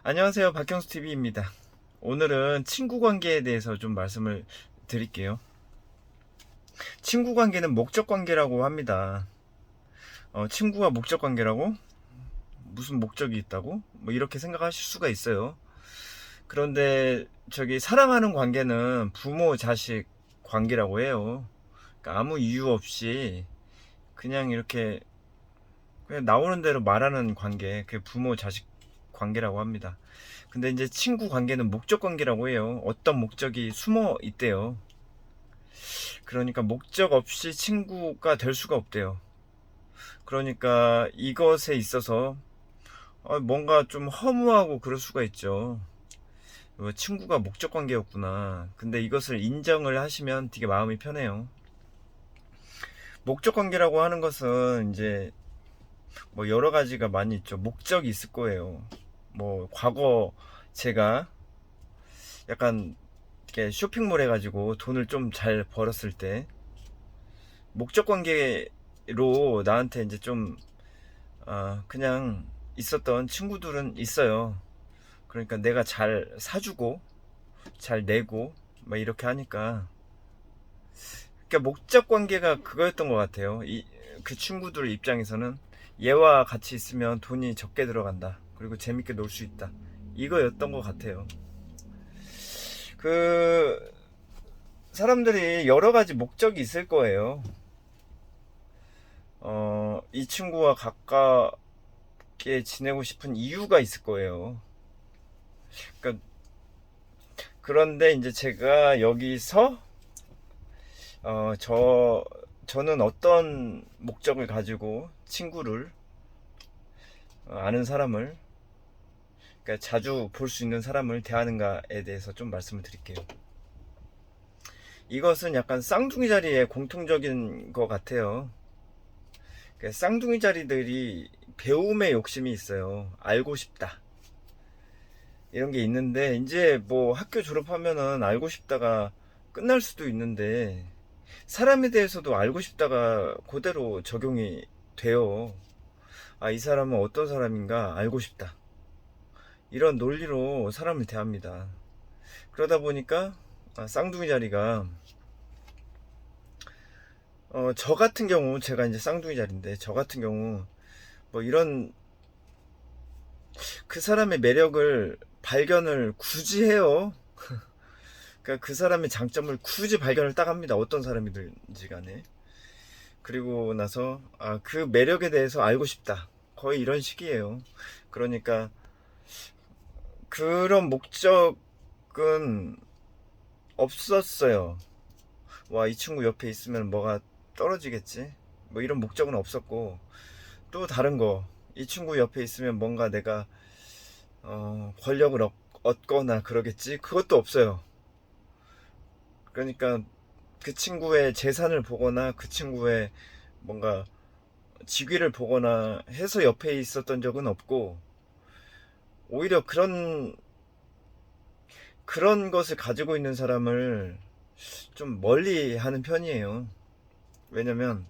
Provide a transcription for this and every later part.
안녕하세요. 박경수TV입니다. 오늘은 친구 관계에 대해서 좀 말씀을 드릴게요. 친구 관계는 목적 관계라고 합니다. 친구가 목적 관계라고? 무슨 목적이 있다고? 뭐 이렇게 생각하실 수가 있어요. 그런데 사랑하는 관계는 부모 자식 관계라고 해요. 그러니까 아무 이유 없이 그냥 이렇게 그냥 나오는 대로 말하는 관계, 그게 부모 자식 관계라고 합니다. 근데 이제 친구 관계는 목적 관계라고 해요. 어떤 목적이 숨어 있대요. 그러니까 목적 없이 친구가 될 수가 없대요. 그러니까 이것에 있어서 뭔가 좀 허무하고 그럴 수가 있죠. 친구가 목적 관계였구나. 근데 이것을 인정을 하시면 되게 마음이 편해요. 목적 관계라고 하는 것은 이제 뭐 여러 가지가 많이 있죠. 목적이 있을 거예요. 뭐 과거 제가 약간 이렇게 쇼핑몰 해가지고 돈을 좀 잘 벌었을 때 목적 관계로 나한테 이제 좀 그냥 있었던 친구들은 있어요. 그러니까 내가 잘 사주고 잘 내고 막 이렇게 하니까, 그러니까 목적 관계가 그거였던 것 같아요. 그 친구들 입장에서는 얘와 같이 있으면 돈이 적게 들어간다, 그리고 재밌게 놀 수 있다, 이거였던 것 같아요. 그 사람들이 여러 가지 목적이 있을 거예요. 이 친구와 가깝게 지내고 싶은 이유가 있을 거예요. 그러니까 그런데 이제 제가 여기서 어, 저 저는 어떤 목적을 가지고 친구를, 아는 사람을, 그러니까 자주 볼 수 있는 사람을 대하는가에 대해서 좀 말씀을 드릴게요. 이것은 약간 쌍둥이 자리의 공통적인 것 같아요. 그러니까 쌍둥이 자리들이 배움의 욕심이 있어요. 알고 싶다, 이런 게 있는데, 이제 뭐 학교 졸업하면은 알고 싶다가 끝날 수도 있는데, 사람에 대해서도 알고 싶다가 그대로 적용이 돼요. 이 사람은 어떤 사람인가 알고 싶다, 이런 논리로 사람을 대합니다. 그러다 보니까 쌍둥이 자리가, 저 같은 경우, 제가 이제 쌍둥이 자리인데, 저 같은 경우 뭐 이런 그 사람의 매력을 발견을 굳이 해요. 그러니까 그 사람의 장점을 굳이 발견을 딱 합니다. 어떤 사람이든지 간에. 그리고 나서 그 매력에 대해서 알고 싶다, 거의 이런 식이에요. 그러니까 그런 목적은 없었어요. 와, 이 친구 옆에 있으면 뭐가 떨어지겠지, 뭐 이런 목적은 없었고, 또 다른 거, 이 친구 옆에 있으면 뭔가 내가 권력을 얻거나 그러겠지, 그것도 없어요. 그러니까 그 친구의 재산을 보거나 그 친구의 뭔가 직위를 보거나 해서 옆에 있었던 적은 없고, 오히려 그런 것을 가지고 있는 사람을 좀 멀리 하는 편이에요. 왜냐면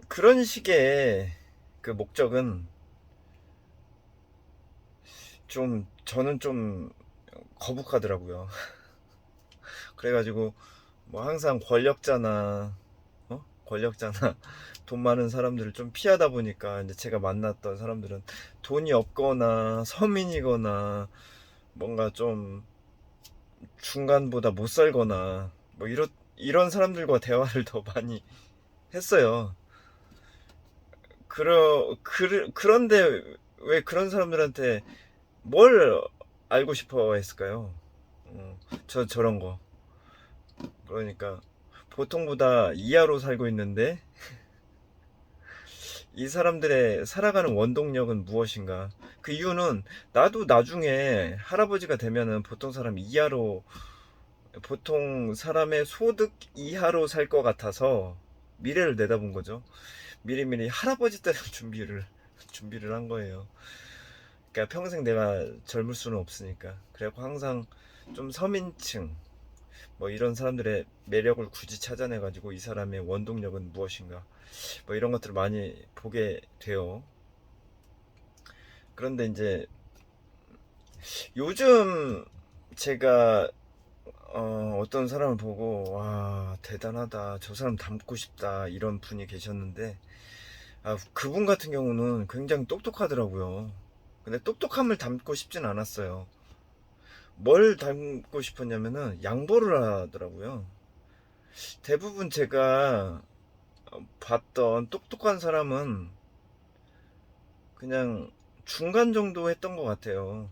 그런 식의 그 목적은 좀 저는 좀 거북하더라고요. 그래가지고 뭐 항상 권력자나 돈 많은 사람들을 좀 피하다 보니까, 이제 제가 만났던 사람들은 돈이 없거나 서민이거나 뭔가 좀 중간보다 못 살거나 뭐 이런 사람들과 대화를 더 많이 했어요. 그런데 왜 그런 사람들한테 뭘 알고 싶어 했을까요? 저런 거. 그러니까 보통보다 이하로 살고 있는데, 이 사람들의 살아가는 원동력은 무엇인가? 그 이유는 나도 나중에 할아버지가 되면은 보통 사람의 소득 이하로 살 것 같아서 미래를 내다본 거죠. 미리미리 할아버지 때를 준비를 한 거예요. 그러니까 평생 내가 젊을 수는 없으니까. 그래갖고 항상 좀 서민층, 뭐 이런 사람들의 매력을 굳이 찾아내가지고 이 사람의 원동력은 무엇인가, 뭐 이런 것들을 많이 보게 돼요. 그런데 이제 요즘 제가 어떤 사람을 보고 와 대단하다 저 사람 닮고 싶다 이런 분이 계셨는데 그분 같은 경우는 굉장히 똑똑하더라고요. 근데 똑똑함을 닮고 싶진 않았어요. 뭘 닮고 싶었냐면은 양보를 하더라고요. 대부분 제가 봤던 똑똑한 사람은 그냥 중간 정도 했던 것 같아요.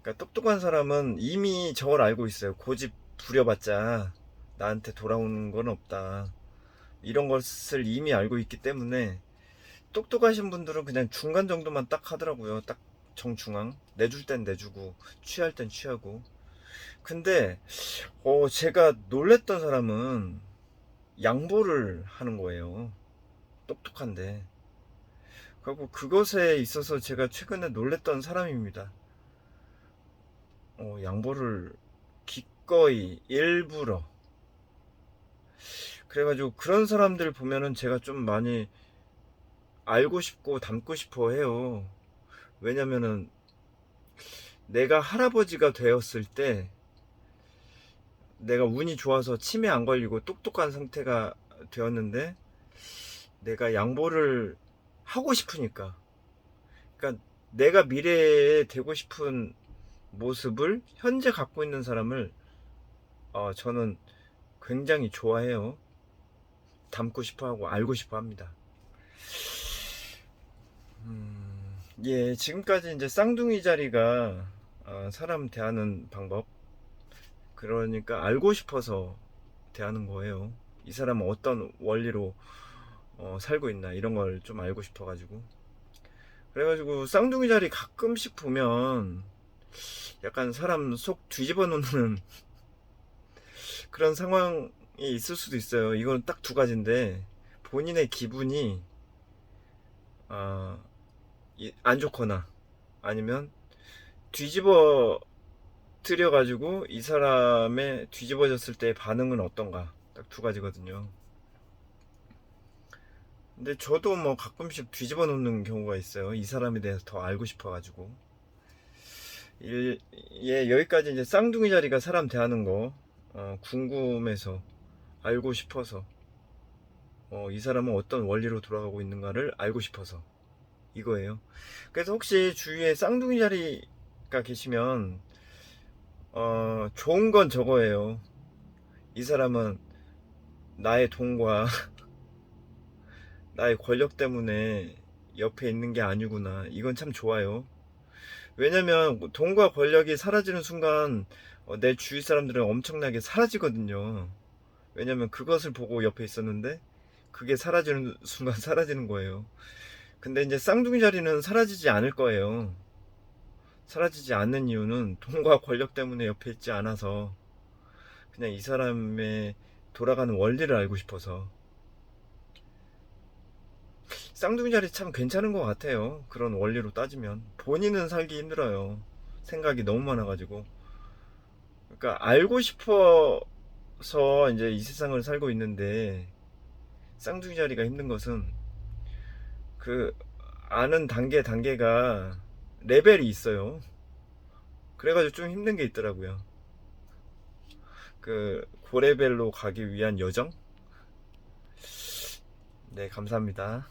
그러니까 똑똑한 사람은 이미 저걸 알고 있어요. 고집 부려봤자 나한테 돌아오는 건 없다. 이런 것을 이미 알고 있기 때문에 똑똑하신 분들은 그냥 중간 정도만 딱 하더라고요. 딱 정중앙. 내줄 땐 내주고 취할 땐 취하고. 근데 제가 놀랬던 사람은 양보를 하는 거예요. 똑똑한데. 그리고 그것에 있어서 제가 최근에 놀랬던 사람입니다. 양보를 기꺼이 일부러. 그래가지고 그런 사람들 보면은 제가 좀 많이 알고 싶고 닮고 싶어 해요. 왜냐면은 내가 할아버지가 되었을 때 내가 운이 좋아서 치매 안 걸리고 똑똑한 상태가 되었는데 내가 양보를 하고 싶으니까, 그러니까 내가 미래에 되고 싶은 모습을 현재 갖고 있는 사람을 저는 굉장히 좋아해요. 닮고 싶어 하고 알고 싶어 합니다. 예, 지금까지 이제 쌍둥이 자리가 사람 대하는 방법, 그러니까 알고 싶어서 대하는 거예요. 이 사람은 어떤 원리로 살고 있나 이런 걸 좀 알고 싶어가지고. 그래가지고 쌍둥이 자리 가끔씩 보면 약간 사람 속 뒤집어 놓는 그런 상황이 있을 수도 있어요. 이건 딱 두 가지인데 본인의 기분이 안 좋거나 아니면 뒤집어 트려가지고 이 사람의 뒤집어졌을 때 반응은 어떤가, 딱 두 가지거든요. 근데 저도 뭐 가끔씩 뒤집어 놓는 경우가 있어요. 이 사람에 대해서 더 알고 싶어가지고. 예, 여기까지 이제 쌍둥이 자리가 사람 대하는 거 궁금해서 알고 싶어서 이 사람은 어떤 원리로 돌아가고 있는가를 알고 싶어서 이거예요. 그래서 혹시 주위에 쌍둥이 자리가 계시면 좋은 건 저거예요. 이 사람은 나의 돈과 나의 권력 때문에 옆에 있는 게 아니구나. 이건 참 좋아요. 왜냐면 돈과 권력이 사라지는 순간 내 주위 사람들은 엄청나게 사라지거든요. 왜냐면 그것을 보고 옆에 있었는데 그게 사라지는 순간 사라지는 거예요. 근데 이제 쌍둥이 자리는 사라지지 않을 거예요. 사라지지 않는 이유는 돈과 권력 때문에 옆에 있지 않아서 그냥 이 사람의 돌아가는 원리를 알고 싶어서. 쌍둥이 자리 참 괜찮은 것 같아요. 그런 원리로 따지면 본인은 살기 힘들어요. 생각이 너무 많아가지고. 그러니까 알고 싶어서 이제 이 세상을 살고 있는데 쌍둥이 자리가 힘든 것은 그 아는 단계가 레벨이 있어요. 그래가지고 좀 힘든 게 있더라고요. 그 고레벨로 가기 위한 여정. 네, 감사합니다.